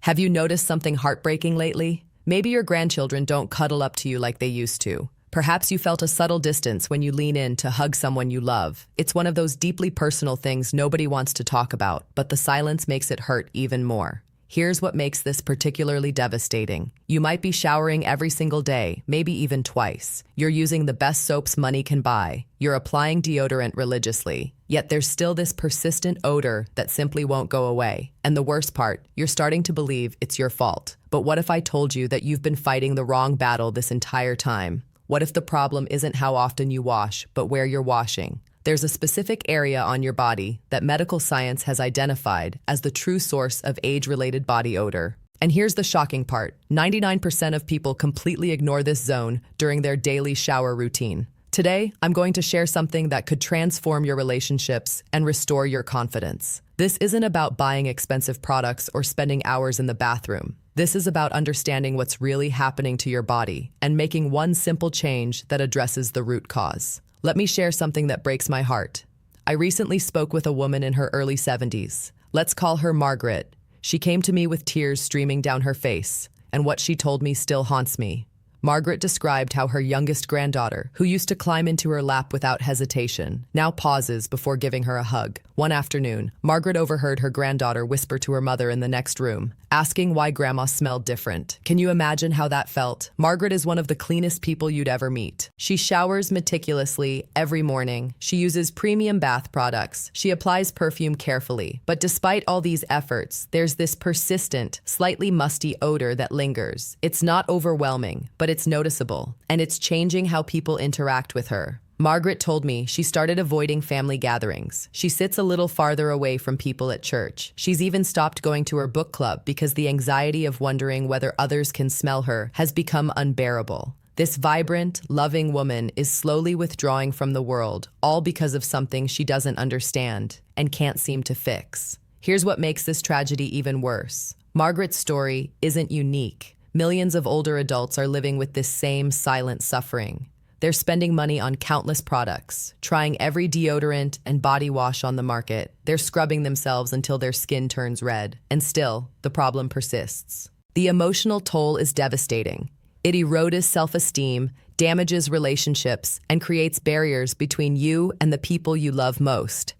Have you noticed something heartbreaking lately? Maybe your grandchildren don't cuddle up to you like they used to. Perhaps you felt a subtle distance when you lean in to hug someone you love. It's one of those deeply personal things nobody wants to talk about, but the silence makes it hurt even more. Here's what makes this particularly devastating. You might be showering every single day, maybe even twice. You're using the best soaps money can buy. You're applying deodorant religiously. Yet there's still this persistent odor that simply won't go away. And the worst part, you're starting to believe it's your fault. But what if I told you that you've been fighting the wrong battle this entire time? What if the problem isn't how often you wash, but where you're washing? There's a specific area on your body that medical science has identified as the true source of age-related body odor. And here's the shocking part. 99% of people completely ignore this zone during their daily shower routine. Today, I'm going to share something that could transform your relationships and restore your confidence. This isn't about buying expensive products or spending hours in the bathroom. This is about understanding what's really happening to your body and making one simple change that addresses the root cause. Let me share something that breaks my heart. I recently spoke with a woman in her early 70s. Let's call her Margaret. She came to me with tears streaming down her face, and what she told me still haunts me. Margaret described how her youngest granddaughter, who used to climb into her lap without hesitation, now pauses before giving her a hug. One afternoon, Margaret overheard her granddaughter whisper to her mother in the next room, asking why Grandma smelled different. Can you imagine how that felt? Margaret is one of the cleanest people you'd ever meet. She showers meticulously every morning. She uses premium bath products. She applies perfume carefully. But despite all these efforts, there's this persistent, slightly musty odor that lingers. It's not overwhelming, but it's noticeable, and it's changing how people interact with her. Margaret told me she started avoiding family gatherings. She sits a little farther away from people at church. She's even stopped going to her book club because the anxiety of wondering whether others can smell her has become unbearable. This vibrant, loving woman is slowly withdrawing from the world, all because of something she doesn't understand and can't seem to fix. Here's what makes this tragedy even worse. Margaret's story isn't unique. Millions of older adults are living with this same silent suffering. They're spending money on countless products, trying every deodorant and body wash on the market. They're scrubbing themselves until their skin turns red. And still, the problem persists. The emotional toll is devastating. It erodes self-esteem, damages relationships, and creates barriers between you and the people you love most.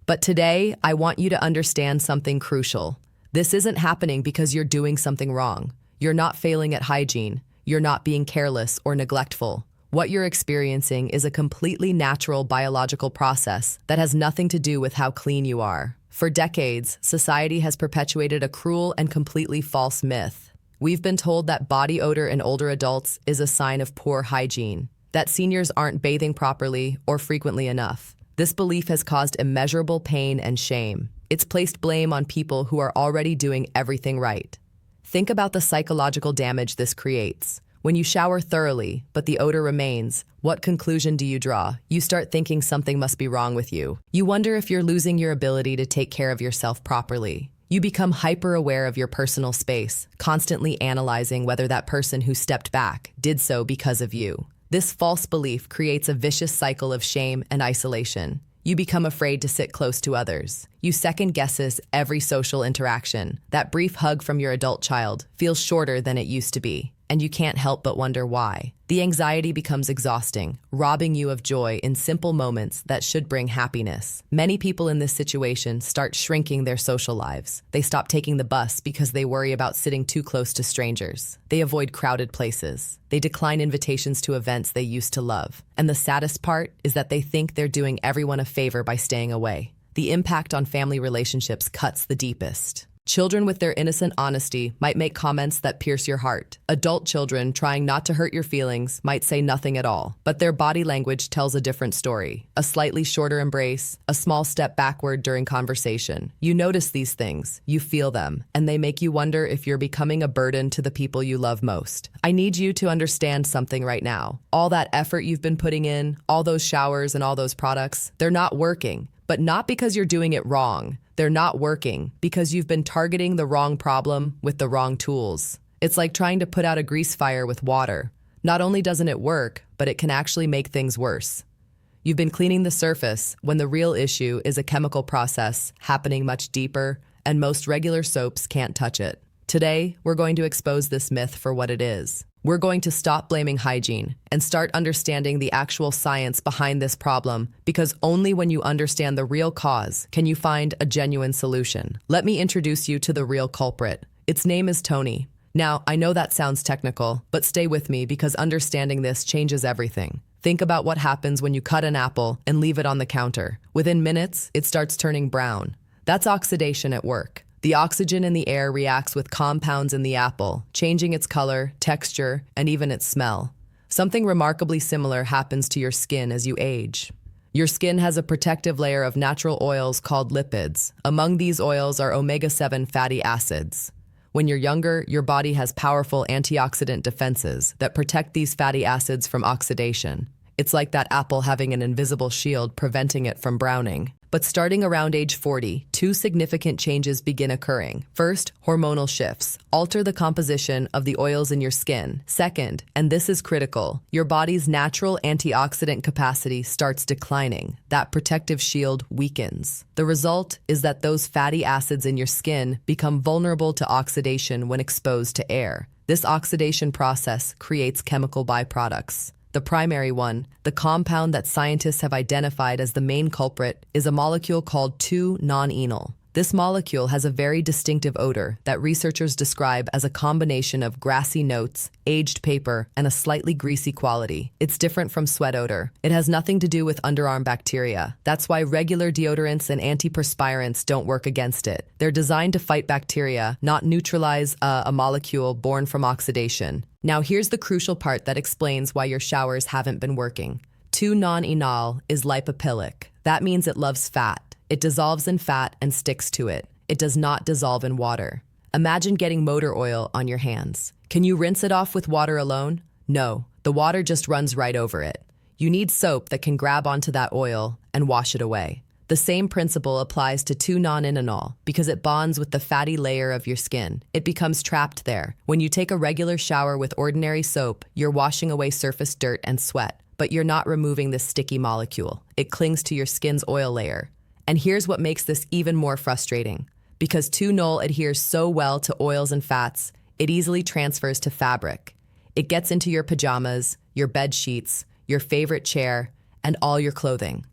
But today, I want you to understand something crucial. This isn't happening because you're doing something wrong. You're not failing at hygiene. You're not being careless or neglectful. What you're experiencing is a completely natural biological process that has nothing to do with how clean you are. For decades, society has perpetuated a cruel and completely false myth. We've been told that body odor in older adults is a sign of poor hygiene, that seniors aren't bathing properly or frequently enough. This belief has caused immeasurable pain and shame. It's placed blame on people who are already doing everything right. Think about the psychological damage this creates. When you shower thoroughly, but the odor remains, what conclusion do you draw? You start thinking something must be wrong with you. You wonder if you're losing your ability to take care of yourself properly. You become hyper-aware of your personal space, constantly analyzing whether that person who stepped back did so because of you. This false belief creates a vicious cycle of shame and isolation. You become afraid to sit close to others. You second guesses every social interaction. That brief hug from your adult child feels shorter than it used to be, and you can't help but wonder why. The anxiety becomes exhausting, robbing you of joy in simple moments that should bring happiness. Many people in this situation start shrinking their social lives. They stop taking the bus because they worry about sitting too close to strangers. They avoid crowded places. They decline invitations to events they used to love. And the saddest part is that they think they're doing everyone a favor by staying away. The impact on family relationships cuts the deepest. Children with their innocent honesty might make comments that pierce your heart. Adult children trying not to hurt your feelings might say nothing at all, but their body language tells a different story. A slightly shorter embrace, a small step backward during conversation. You notice these things, you feel them, and they make you wonder if you're becoming a burden to the people you love most. I need you to understand something right now. All that effort you've been putting in, all those showers and all those products, they're not working. But not because you're doing it wrong. They're not working because you've been targeting the wrong problem with the wrong tools. It's like trying to put out a grease fire with water. Not only doesn't it work, but it can actually make things worse. You've been cleaning the surface when the real issue is a chemical process happening much deeper, and most regular soaps can't touch it. Today, we're going to expose this myth for what it is. We're going to stop blaming hygiene and start understanding the actual science behind this problem, because only when you understand the real cause can you find a genuine solution. Let me introduce you to the real culprit. Its name is Tony. Now, I know that sounds technical, but stay with me because understanding this changes everything. Think about what happens when you cut an apple and leave it on the counter. Within minutes, it starts turning brown. That's oxidation at work. The oxygen in the air reacts with compounds in the apple, changing its color, texture, and even its smell. Something remarkably similar happens to your skin as you age. Your skin has a protective layer of natural oils called lipids. Among these oils are omega-7 fatty acids. When you're younger, your body has powerful antioxidant defenses that protect these fatty acids from oxidation. It's like that apple having an invisible shield preventing it from browning. But starting around age 40, two significant changes begin occurring. First, hormonal shifts alter the composition of the oils in your skin. Second, and this is critical, your body's natural antioxidant capacity starts declining. That protective shield weakens. The result is that those fatty acids in your skin become vulnerable to oxidation when exposed to air. This oxidation process creates chemical byproducts. The primary one, the compound that scientists have identified as the main culprit, is a molecule called 2-non-enol. This molecule has a very distinctive odor that researchers describe as a combination of grassy notes, aged paper, and a slightly greasy quality. It's different from sweat odor. It has nothing to do with underarm bacteria. That's why regular deodorants and antiperspirants don't work against it. They're designed to fight bacteria, not neutralize a molecule born from oxidation. Now here's the crucial part that explains why your showers haven't been working. 2-non-enol is lipophilic. That means it loves fat. It dissolves in fat and sticks to it. It does not dissolve in water. Imagine getting motor oil on your hands. Can you rinse it off with water alone? No, the water just runs right over it. You need soap that can grab onto that oil and wash it away. The same principle applies to 2-non-enol because it bonds with the fatty layer of your skin. It becomes trapped there. When you take a regular shower with ordinary soap, you're washing away surface dirt and sweat, but you're not removing this sticky molecule. It clings to your skin's oil layer. And here's what makes this even more frustrating. Because 2-nol adheres so well to oils and fats, it easily transfers to fabric. It gets into your pajamas, your bed sheets, your favorite chair, and all your clothing.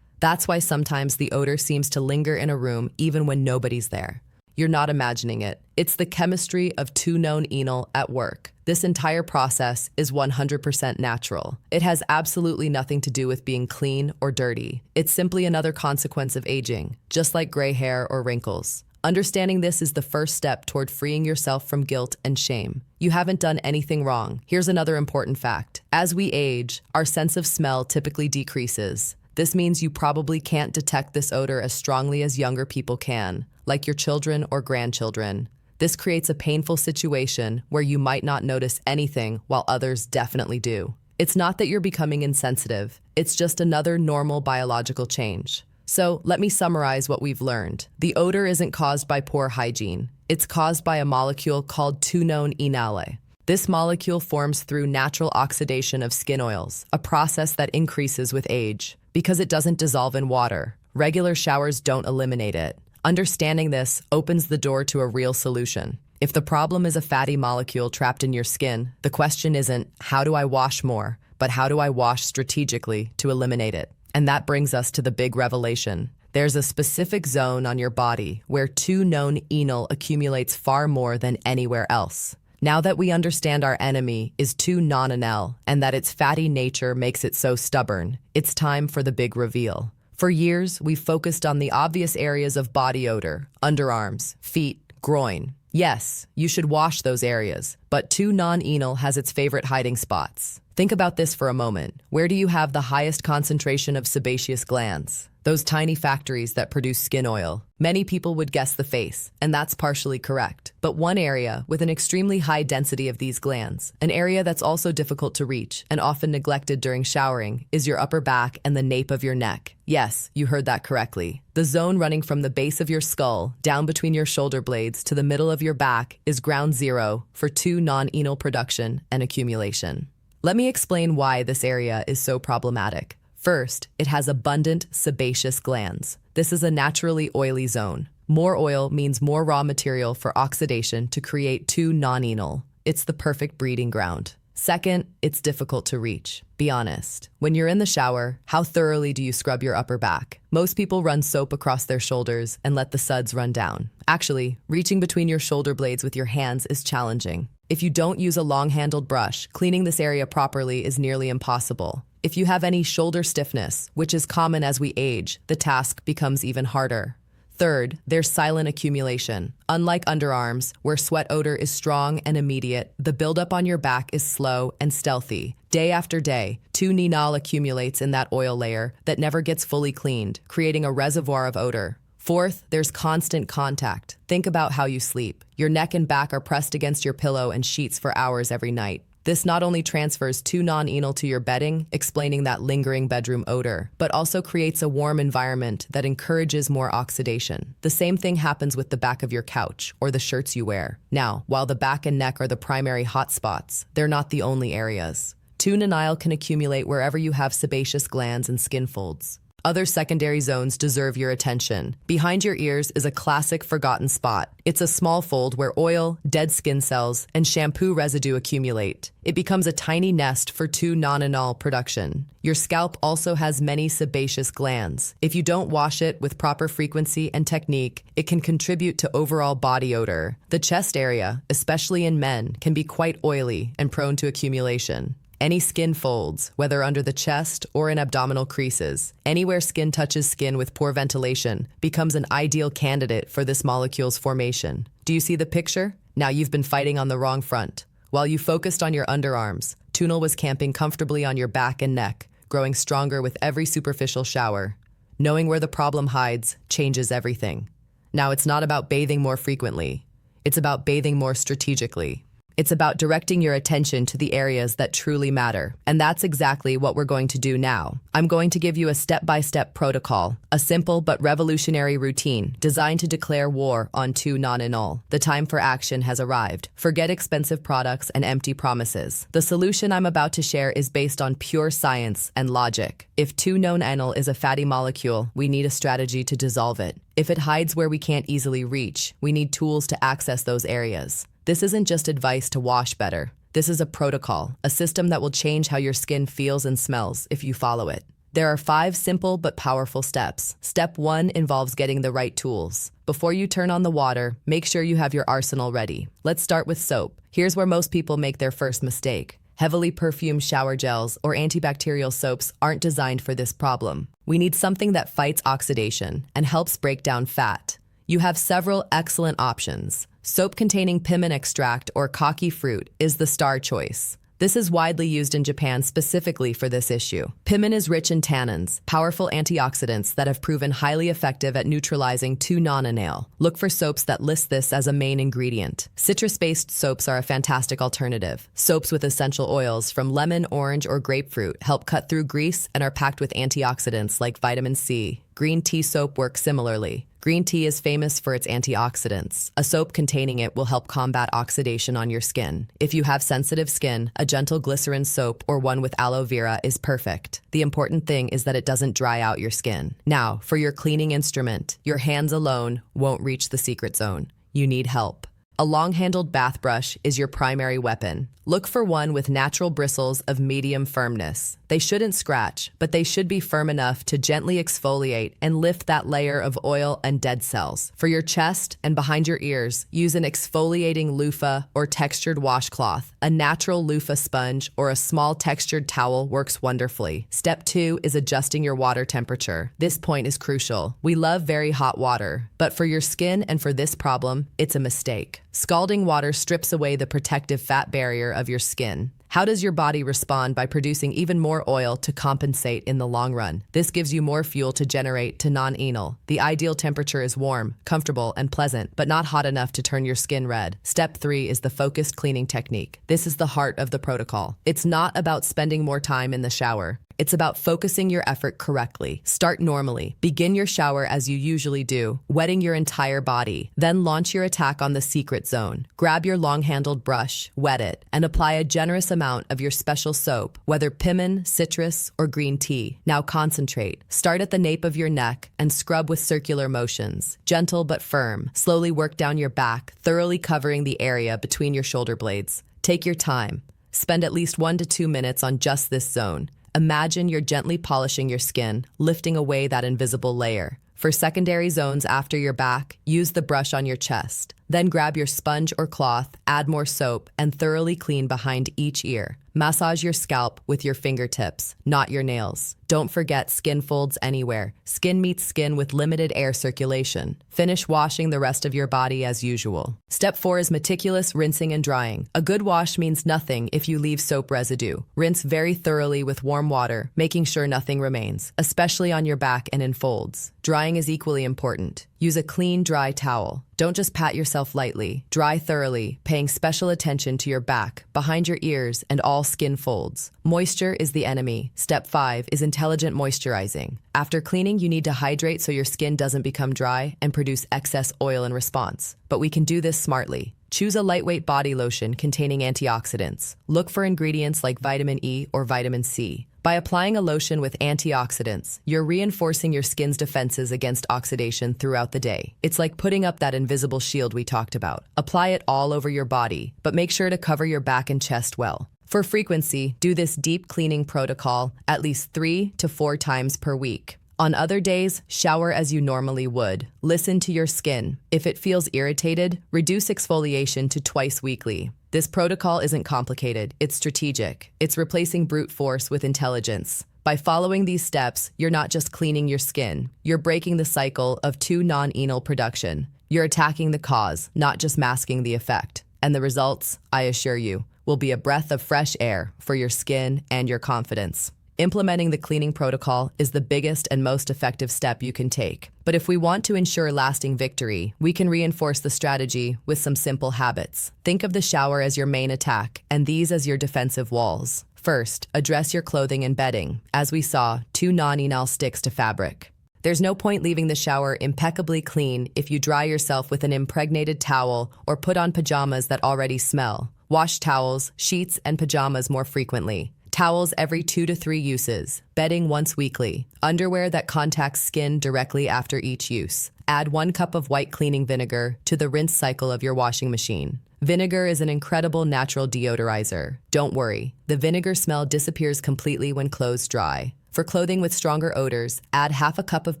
That's why sometimes the odor seems to linger in a room even when nobody's there. You're not imagining it. It's the chemistry of 2-non-enol at work. This entire process is 100% natural. It has absolutely nothing to do with being clean or dirty. It's simply another consequence of aging, just like gray hair or wrinkles. Understanding this is the first step toward freeing yourself from guilt and shame. You haven't done anything wrong. Here's another important fact. As we age, our sense of smell typically decreases. This means you probably can't detect this odor as strongly as younger people can, like your children or grandchildren. This creates a painful situation where you might not notice anything while others definitely do. It's not that you're becoming insensitive, it's just another normal biological change. So let me summarize what we've learned. The odor isn't caused by poor hygiene. It's caused by a molecule called 2-non-enol. This molecule forms through natural oxidation of skin oils, a process that increases with age. Because it doesn't dissolve in water, regular showers don't eliminate it. Understanding this opens the door to a real solution. If the problem is a fatty molecule trapped in your skin, the question isn't, how do I wash more, but how do I wash strategically to eliminate it? And that brings us to the big revelation. There's a specific zone on your body where 2-non-enol accumulates far more than anywhere else. Now that we understand our enemy is 2-non-enol and that its fatty nature makes it so stubborn, it's time for the big reveal. For years, we've focused on the obvious areas of body odor: underarms, feet, groin. Yes, you should wash those areas, but 2-non-enol has its favorite hiding spots. Think about this for a moment. Where do you have the highest concentration of sebaceous glands? Those tiny factories that produce skin oil. Many people would guess the face, and that's partially correct. But one area with an extremely high density of these glands, an area that's also difficult to reach and often neglected during showering, is your upper back and the nape of your neck. Yes, you heard that correctly. The zone running from the base of your skull down between your shoulder blades to the middle of your back is ground zero for 2-non-enol production and accumulation. Let me explain why this area is so problematic. First, it has abundant sebaceous glands. This is a naturally oily zone. More oil means more raw material for oxidation to create 2-nonenal. It's the perfect breeding ground. Second, it's difficult to reach. Be honest. When you're in the shower, how thoroughly do you scrub your upper back? Most people run soap across their shoulders and let the suds run down. Actually, reaching between your shoulder blades with your hands is challenging. If you don't use a long-handled brush, cleaning this area properly is nearly impossible. If you have any shoulder stiffness, which is common as we age, the task becomes even harder. Third, there's silent accumulation. Unlike underarms, where sweat odor is strong and immediate, the buildup on your back is slow and stealthy. Day after day, 2-nonenal accumulates in that oil layer that never gets fully cleaned, creating a reservoir of odor. Fourth, there's constant contact. Think about how you sleep. Your neck and back are pressed against your pillow and sheets for hours every night. This not only transfers 2-nonenal to your bedding, explaining that lingering bedroom odor, but also creates a warm environment that encourages more oxidation. The same thing happens with the back of your couch or the shirts you wear. Now, while the back and neck are the primary hotspots, they're not the only areas. 2-nonenal can accumulate wherever you have sebaceous glands and skin folds. Other secondary zones deserve your attention. Behind your ears is a classic forgotten spot. It's a small fold where oil, dead skin cells, and shampoo residue accumulate. It becomes a tiny nest for 2-nonenal production. Your scalp also has many sebaceous glands. If you don't wash it with proper frequency and technique, it can contribute to overall body odor. The chest area, especially in men, can be quite oily and prone to accumulation. Any skin folds, whether under the chest or in abdominal creases, anywhere skin touches skin with poor ventilation, becomes an ideal candidate for this molecule's formation. Do you see the picture? Now you've been fighting on the wrong front. While you focused on your underarms, 2-nonenal was camping comfortably on your back and neck, growing stronger with every superficial shower. Knowing where the problem hides changes everything. Now it's not about bathing more frequently. It's about bathing more strategically. It's about directing your attention to the areas that truly matter. And that's exactly what we're going to do now. I'm going to give you a step-by-step protocol, a simple but revolutionary routine designed to declare war on 2-nonenal. The time for action has arrived. Forget expensive products and empty promises. The solution I'm about to share is based on pure science and logic. If 2-nonenal is a fatty molecule, we need a strategy to dissolve it. If it hides where we can't easily reach, we need tools to access those areas. This isn't just advice to wash better. This is a protocol, a system that will change how your skin feels and smells if you follow it. There are 5 simple but powerful steps. Step 1 involves getting the right tools. Before you turn on the water, make sure you have your arsenal ready. Let's start with soap. Here's where most people make their first mistake. Heavily perfumed shower gels or antibacterial soaps aren't designed for this problem. We need something that fights oxidation and helps break down fat. You have several excellent options. Soap containing pimin extract or kaki fruit is the star choice. This is widely used in Japan specifically for this issue. Pimin is rich in tannins, powerful antioxidants that have proven highly effective at neutralizing 2-nonenal. Look for soaps that list this as a main ingredient. Citrus-based soaps are a fantastic alternative. Soaps with essential oils from lemon, orange, or grapefruit help cut through grease and are packed with antioxidants like vitamin C. Green tea soap works similarly. Green tea is famous for its antioxidants. A soap containing it will help combat oxidation on your skin. If you have sensitive skin, a gentle glycerin soap or one with aloe vera is perfect. The important thing is that it doesn't dry out your skin. Now, for your cleaning instrument, your hands alone won't reach the secret zone. You need help. A long-handled bath brush is your primary weapon. Look for one with natural bristles of medium firmness. They shouldn't scratch, but they should be firm enough to gently exfoliate and lift that layer of oil and dead cells. For your chest and behind your ears, use an exfoliating loofah or textured washcloth. A natural loofah sponge or a small textured towel works wonderfully. Step 2 is adjusting your water temperature. This point is crucial. We love very hot water, but for your skin and for this problem, it's a mistake. Scalding water strips away the protective fat barrier of your skin. How does your body respond by producing even more oil to compensate in the long run? This gives you more fuel to generate to 2-nonenal. The ideal temperature is warm, comfortable, and pleasant, but not hot enough to turn your skin red. Step 3 is the focused cleaning technique. This is the heart of the protocol. It's not about spending more time in the shower. It's about focusing your effort correctly. Start normally. Begin your shower as you usually do, wetting your entire body. Then launch your attack on the secret zone. Grab your long-handled brush, wet it, and apply a generous amount of your special soap, whether pimmin, citrus, or green tea. Now concentrate. Start at the nape of your neck and scrub with circular motions. Gentle but firm. Slowly work down your back, thoroughly covering the area between your shoulder blades. Take your time. Spend at least 1 to 2 minutes on just this zone. Imagine you're gently polishing your skin, lifting away that invisible layer. For secondary zones after your back, use the brush on your chest. Then grab your sponge or cloth, add more soap, and thoroughly clean behind each ear. Massage your scalp with your fingertips, not your nails. Don't forget skin folds anywhere. Skin meets skin with limited air circulation. Finish washing the rest of your body as usual. Step 4 is meticulous rinsing and drying. A good wash means nothing if you leave soap residue. Rinse very thoroughly with warm water, making sure nothing remains, especially on your back and in folds. Drying is equally important. Use a clean, dry towel. Don't just pat yourself lightly. Dry thoroughly, paying special attention to your back, behind your ears, and all skin folds. Moisture is the enemy. Step 5 is intelligent moisturizing. After cleaning, you need to hydrate so your skin doesn't become dry and produce excess oil in response. But we can do this smartly. Choose a lightweight body lotion containing antioxidants. Look for ingredients like vitamin E or vitamin C. By applying a lotion with antioxidants, you're reinforcing your skin's defenses against oxidation throughout the day. It's like putting up that invisible shield we talked about. Apply it all over your body, but make sure to cover your back and chest well. For frequency, do this deep cleaning protocol at least 3 to 4 times per week. On other days, shower as you normally would. Listen to your skin. If it feels irritated, reduce exfoliation to twice weekly. This protocol isn't complicated, it's strategic. It's replacing brute force with intelligence. By following these steps, you're not just cleaning your skin, you're breaking the cycle of 2-non-enol production. You're attacking the cause, not just masking the effect. And the results, I assure you, will be a breath of fresh air for your skin and your confidence. Implementing the cleaning protocol is the biggest and most effective step you can take. But if we want to ensure lasting victory, we can reinforce the strategy with some simple habits. Think of the shower as your main attack, and these as your defensive walls. First, address your clothing and bedding. As we saw, 2 non-enol sticks to fabric. There's no point leaving the shower impeccably clean if you dry yourself with an impregnated towel or put on pajamas that already smell. Wash towels, sheets, and pajamas more frequently. Towels every 2 to 3 uses. Bedding once weekly. Underwear that contacts skin directly after each use. Add 1 cup of white cleaning vinegar to the rinse cycle of your washing machine. Vinegar is an incredible natural deodorizer. Don't worry, the vinegar smell disappears completely when clothes dry. For clothing with stronger odors, add half a cup of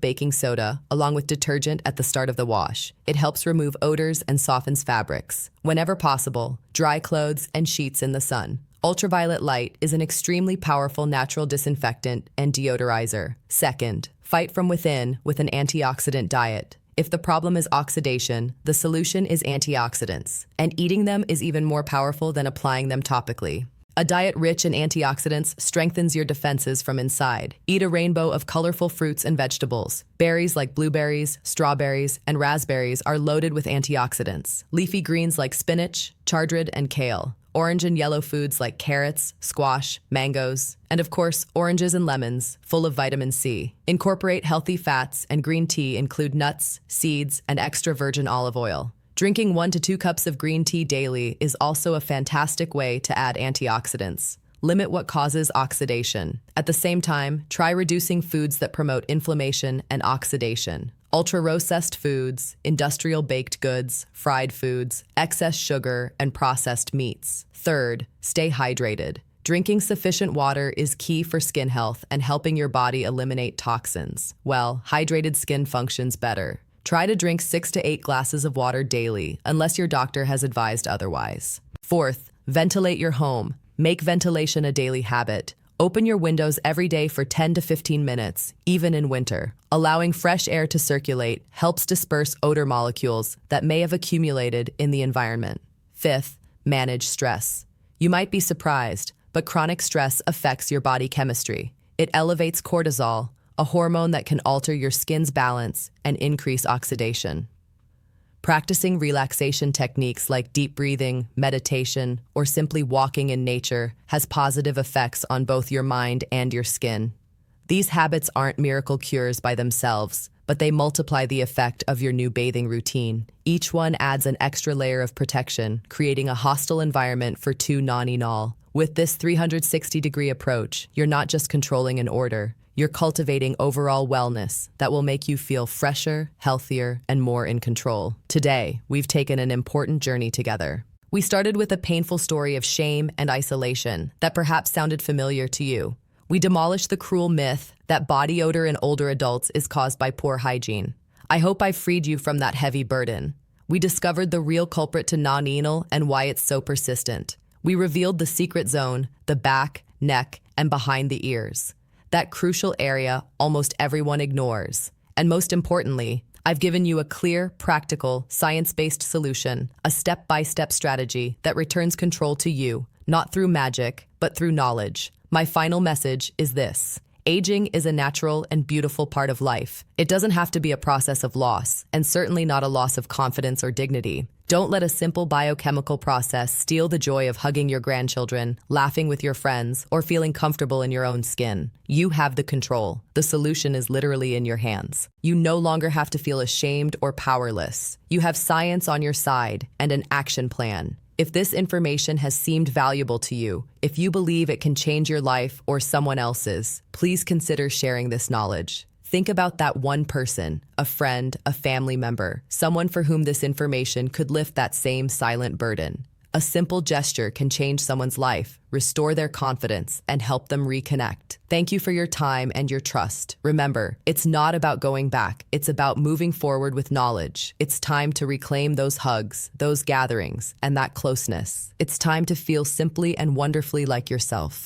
baking soda along with detergent at the start of the wash. It helps remove odors and softens fabrics. Whenever possible, dry clothes and sheets in the sun. Ultraviolet light is an extremely powerful natural disinfectant and deodorizer. Second, fight from within with an antioxidant diet. If the problem is oxidation, the solution is antioxidants, and eating them is even more powerful than applying them topically. A diet rich in antioxidants strengthens your defenses from inside. Eat a rainbow of colorful fruits and vegetables. Berries like blueberries, strawberries, and raspberries are loaded with antioxidants. Leafy greens like spinach, chardryd, and kale. Orange and yellow foods like carrots, squash, mangoes, and of course, oranges and lemons, full of vitamin C. Incorporate healthy fats, and green tea include nuts, seeds, and extra virgin olive oil. Drinking 1 to 2 cups of green tea daily is also a fantastic way to add antioxidants. Limit what causes oxidation. At the same time, try reducing foods that promote inflammation and oxidation. Ultra-processed foods, industrial baked goods, fried foods, excess sugar, and processed meats. Third, stay hydrated. Drinking sufficient water is key for skin health and helping your body eliminate toxins. Well, hydrated skin functions better. Try to drink 6 to 8 glasses of water daily, unless your doctor has advised otherwise. Fourth, ventilate your home. Make ventilation a daily habit. Open your windows every day for 10 to 15 minutes, even in winter. Allowing fresh air to circulate helps disperse odor molecules that may have accumulated in the environment. Fifth, manage stress. You might be surprised, but chronic stress affects your body chemistry. It elevates cortisol, a hormone that can alter your skin's balance and increase oxidation. Practicing relaxation techniques like deep breathing, meditation, or simply walking in nature has positive effects on both your mind and your skin. These habits aren't miracle cures by themselves, but they multiply the effect of your new bathing routine. Each one adds an extra layer of protection, creating a hostile environment for two non-enol. With this 360-degree approach, you're not just controlling an odor, you're cultivating overall wellness that will make you feel fresher, healthier, and more in control. Today, we've taken an important journey together. We started with a painful story of shame and isolation that perhaps sounded familiar to you. We demolished the cruel myth that body odor in older adults is caused by poor hygiene. I hope I freed you from that heavy burden. We discovered the real culprit to non-enol and why it's so persistent. We revealed the secret zone, the back, neck, and behind the ears. That crucial area almost everyone ignores. And most importantly, I've given you a clear, practical, science-based solution, a step-by-step strategy that returns control to you, not through magic, but through knowledge. My final message is this. Aging is a natural and beautiful part of life. It doesn't have to be a process of loss, and certainly not a loss of confidence or dignity. Don't let a simple biochemical process steal the joy of hugging your grandchildren, laughing with your friends, or feeling comfortable in your own skin. You have the control. The solution is literally in your hands. You no longer have to feel ashamed or powerless. You have science on your side and an action plan. If this information has seemed valuable to you, if you believe it can change your life or someone else's, please consider sharing this knowledge. Think about that one person, a friend, a family member, someone for whom this information could lift that same silent burden. A simple gesture can change someone's life, restore their confidence, and help them reconnect. Thank you for your time and your trust. Remember, it's not about going back. It's about moving forward with knowledge. It's time to reclaim those hugs, those gatherings, and that closeness. It's time to feel simply and wonderfully like yourself.